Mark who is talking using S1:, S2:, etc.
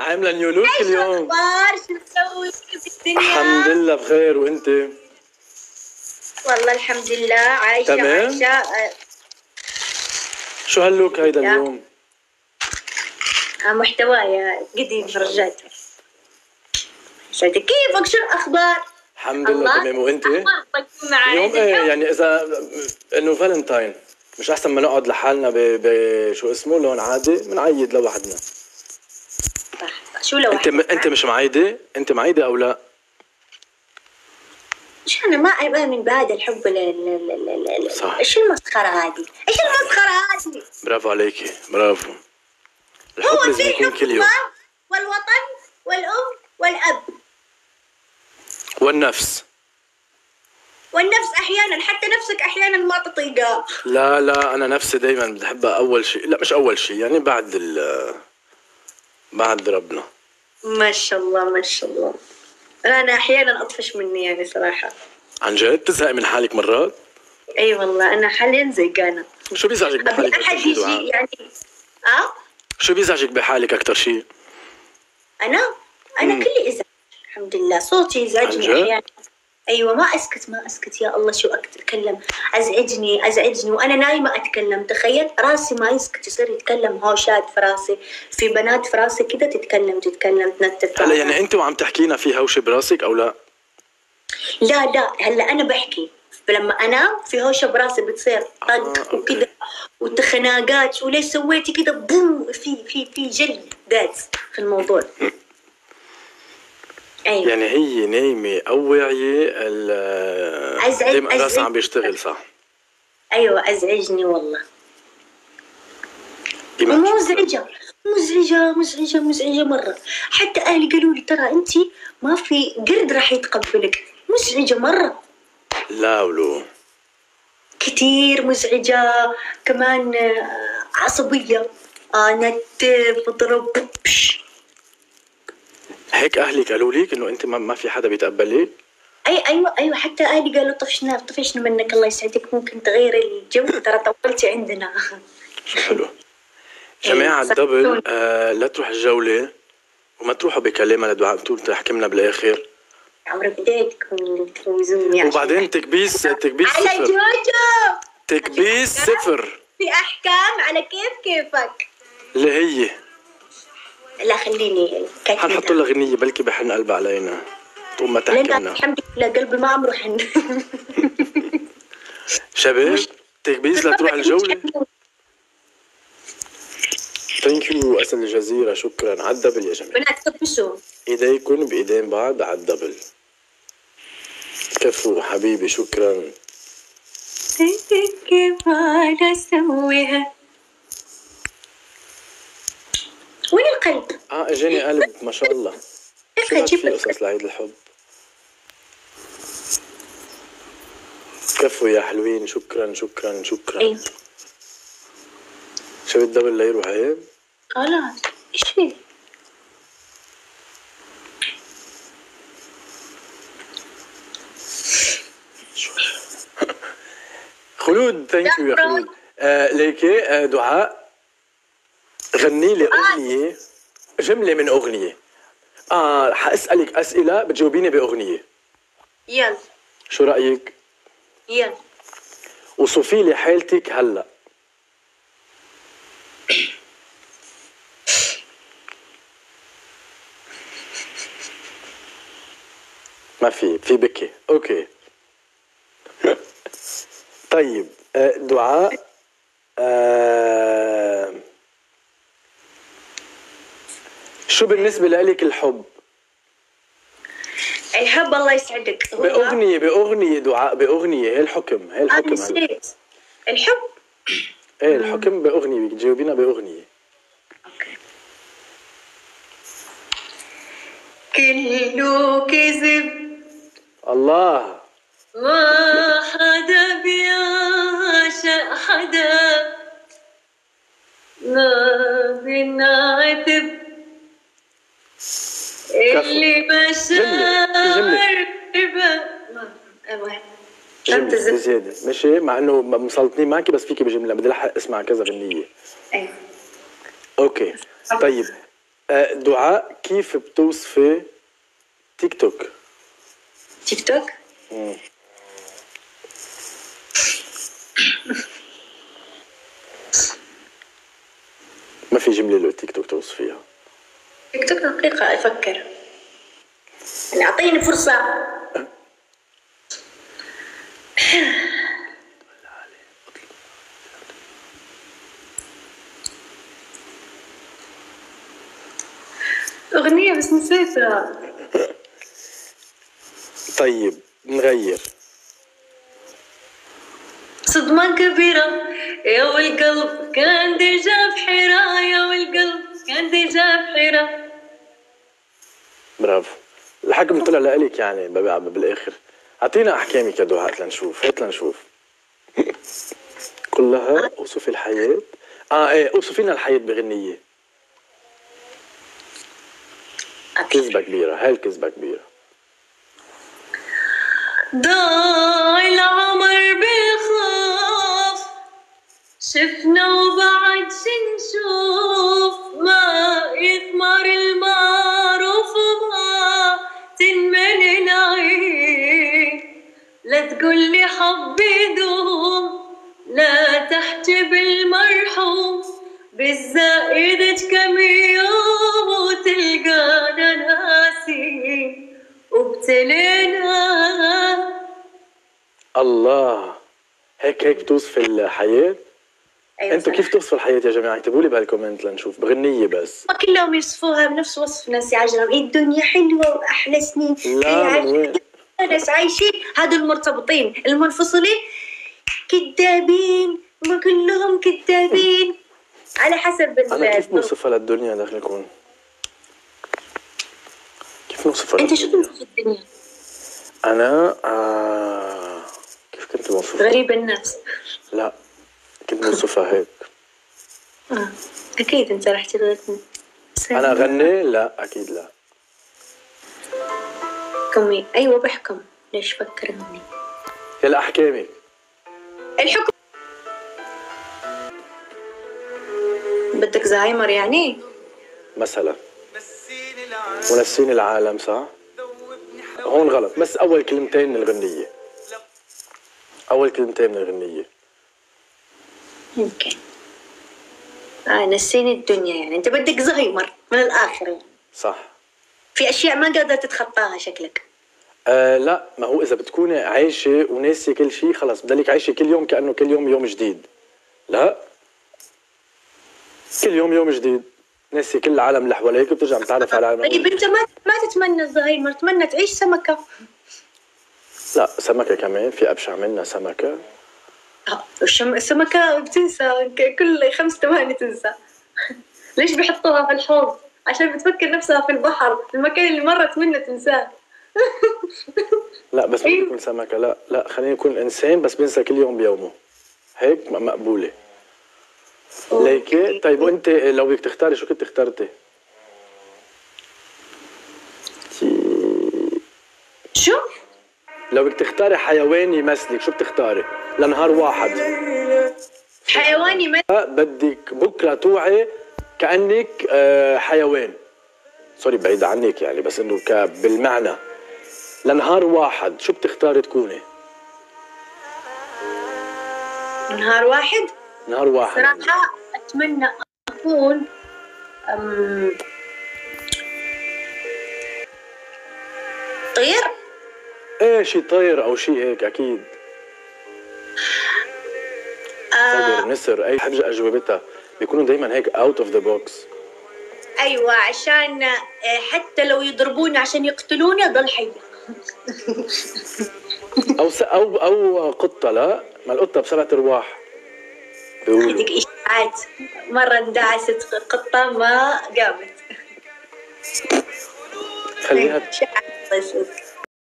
S1: عامله نيو لوك اليوم.
S2: شو الاخبار؟ شو تسوي بالدنيا؟
S1: الحمد لله بخير، وانت؟
S2: والله الحمد لله عايشه
S1: تمام.
S2: عايشه.
S1: شو هاللوك هيدا اليوم؟
S2: محتوايا قديم رجعت. كيفك؟ شو الاخبار؟
S1: الحمد لله تمام، وانت؟ اليوم ايه يعني اذا انه فالنتاين مش احسن ما نقعد لحالنا شو اسمه لون عادي بنعيد لوحدنا.
S2: شو لوحدنا؟
S1: انت مش معيده؟ انت معيده او لا؟
S2: مش انا ما امن بهذا الحب.
S1: صح.
S2: ايش المسخره هذه؟ ايش المسخره هذه؟
S1: برافو عليكي، برافو. الحب
S2: هو
S1: لازم
S2: في
S1: يكون
S2: حب
S1: كل يوم.
S2: والوطن والام والاب
S1: والنفس.
S2: والنفس احيانا، حتى نفسك احيانا ما تطيقها.
S1: لا انا نفسي دايما بحبها اول شيء، لا مش اول شيء يعني بعد ربنا.
S2: ما شاء الله ما شاء الله. انا احيانا اطفش مني يعني صراحه.
S1: عن جد تزهقي من حالك مرات؟
S2: اي والله انا حاليا زهقانه.
S1: شو بيزعجك بحالك
S2: ابي احد يجي يعني.
S1: شو بيزعجك بحالك اكثر شيء؟
S2: انا كلي ازعج الحمد لله. صوتي يزعجني احيانا. ايوه ما اسكت يا الله شو اتكلم. ازعجني وانا نايمه اتكلم. تخيل راسي ما يسكت يصير يتكلم هوشات في راسي. في بنات في راسي كده تتكلم تنتف.
S1: هلا يعني انت وعم تحكينا في هوشه براسك او لا؟
S2: لا هلا انا بحكي لما انام في هوشه براسي بتصير طق وكذا وتخناقات وليش سويتي كذا بوم في جلد ذات في الموضوع. أيوة.
S1: يعني هي نايمه او واعيه راسها عم بيشتغل صح؟
S2: ايوه ازعجني والله. مزعجه مره. حتى اهلي قالوا لي ترى انت ما في قرد راح يتقبلك. مزعجه مره.
S1: لا ولو
S2: كتير مزعجه كمان. عصبيه. بضرب.
S1: هيك اهلك قالوا لك انه انت ما في حدا بيتقبلك؟
S2: ايوه حتى اهلي قالوا طفشنا منك الله يسعدك ممكن تغيري الجو ترى طولتي عندنا.
S1: حلو. جماعة الدبل لا تروح الجولة وما تروحوا بكلامها لدعاء بتقول تحكي لنا بالاخر.
S2: عمرك بديتكم تفوزوني
S1: وبعدين تكبيس صفر
S2: على جوجو.
S1: تكبيس صفر.
S2: في احكام على كيفك
S1: اللي هي
S2: لا خليني
S1: حنحط لها غنية بلكي بحن قلبها علينا تقوم ما تحكي لنا.
S2: الحمد لله قلبي ما عمره حن.
S1: شباب تكبيس لا تروح الجولة. ثانك يو أسل الجزيرة، شكرا على الدبل يا جماعة.
S2: بنات كبسوا
S1: ايديكم بايدين بعض على الدبل. كفو حبيبي شكرا.
S2: كيف انا اسويها؟ وين القلب؟
S1: اجاني قلب ما شاء الله. شو في قصص لعيد الحب. كفو يا حلوين شكرا.
S2: ايوه
S1: شو الدبل ليروح هيك؟
S2: خلاص ايش في؟
S1: خلود ثانك يو يا خلود. ليكي دعاء غني لي اغنيه جمله من اغنيه. حاسالك اسئله بتجاوبيني باغنيه.
S2: يلا
S1: شو رايك؟
S2: يلا
S1: وصفي لي حالتك هلا. ما في بكي. اوكي. طيب دعاء شو بالنسبة لك الحب؟
S2: الحب الله يسعدك
S1: بأغنية دعاء بأغنية. هي الحكم
S2: نسيت الحب.
S1: ايه الحكم بأغنية بتجاوبينا بأغنية.
S2: اوكي. كله كذب.
S1: الله.
S2: ما حدا بيعشق حدا ما بنعتب اللي مشاعر
S1: جملة بزيادة ماشي مع انه مسلطنين معك بس فيكي بجملة بدي لحق اسمع كذا غنية.
S2: ايه
S1: اوكي. طيب دعاء، كيف بتوصفي تيك توك؟
S2: تيك توك؟
S1: ما في جملة لو تيك توك توصفيها.
S2: تيك توك دقيقة أفكر، يعني أعطيني فرصة. أغنية بس نسيتها.
S1: طيب نغير.
S2: صدمة كبيرة يا والقلب كان ديجا بحيرة، يا والقلب كان ديجا بحيرة.
S1: برافو. الحكم طلع لإلك يعني بالاخر. اعطينا احكامك يا دعاء لنشوف، هات لنشوف. كلها اوصفي الحياة. ايه، اوصفي لنا الحياة بغنية. كذبة كبيرة، هاي الكذبة كبيرة.
S2: ضاع العمر بالخوف، شفنا وبعد شنشوف، ما يثمر المعروف وما تنمن العين. لا تقولي حبي دوم، لا تحجب المرحوم، بالزائدة كم يوم وتلقانا ناسين وابتلينا.
S1: الله، هيك بتوصف الحياة؟
S2: أيوة
S1: انتوا كيف توصفوا الحياة يا جماعة؟ اكتبوا لي بالكومنت لنشوف بغنية بس.
S2: ما كلهم يوصفوها بنفس وصف ناس عجرم، الدنيا حلوة وأحلى سنين.
S1: لا، من وين؟
S2: ناس عايشين، هذول المرتبطين. المنفصلين كذابين، ما كلهم كذابين على حسب.
S1: انا كيف بوصفها للدنيا داخل يكون؟ كيف نوصفها
S2: انت شو
S1: للدنيا؟
S2: توصف الدنيا؟
S1: انا كيف كنت بوصفها؟
S2: غريب الناس.
S1: لا، كنت بوصفها هيك.
S2: اكيد انت رح تغني.
S1: انا اغني؟ لا اكيد لا.
S2: حكمي. ايوه بحكم. ليش فكر مني؟
S1: يلا احكامك.
S2: الحكم. بدك زهايمر يعني؟
S1: مثلا ونسيني العالم، صح؟ هون غلط، بس اول كلمتين من الغنية. اول كلمتين من الغنية.
S2: يمكن. نسيني الدنيا، يعني انت بدك زهايمر من الاخر يعني.
S1: صح.
S2: في اشياء ما قادر تتخطاها شكلك.
S1: لا، ما هو اذا بتكوني عايشة وناسي كل شيء خلص بضلك عايشة كل يوم كأنه كل يوم يوم جديد. لا، كل يوم يوم جديد، ناسي كل العالم اللي حواليك وبترجع متعرف على العالم.
S2: طيب انت ما تتمنى الزهايمر، تتمنى تعيش سمكة.
S1: لا، سمكة كمان في ابشع منها سمكة.
S2: السمكة بتنسى كل 5 ثواني تنسى. ليش بيحطوها في الحوض؟ عشان بتفكر نفسها في البحر، المكان اللي مرت منه تنساه.
S1: لا بس ما يكون سمكة. لا لا، خلينا نكون انسان بس بينسى كل يوم بيومه، هيك مقبولة. ليكي. طيب وانت لو بدك تختاري شو كنت اخترتي؟
S2: شو؟
S1: لو بدك تختاري حيوان يمثلك شو بتختاري؟ لنهار واحد.
S2: حيوان يمثلك؟
S1: بدك بكره توعي كأنك حيوان. سوري بعيد عنك يعني، بس انه بالمعنى. لنهار واحد شو بتختاري تكوني؟
S2: نهار واحد؟
S1: نهار واحد.
S2: صراحة أتمنى أكون طير؟
S1: ايه، شي طير او شي هيك اكيد. صقر، نسر، اي حاجة اجوبتها بيكونوا دايما هيك اوت اوف ذا بوكس.
S2: ايوه، عشان حتى لو يضربوني عشان يقتلوني اضل حية.
S1: او قطة. لا، ما القطة ب7 ارواح بيقولوا.
S2: بدك اشاعات. مرة اندعست قطة ما قامت.
S1: خليها
S2: اشاعات.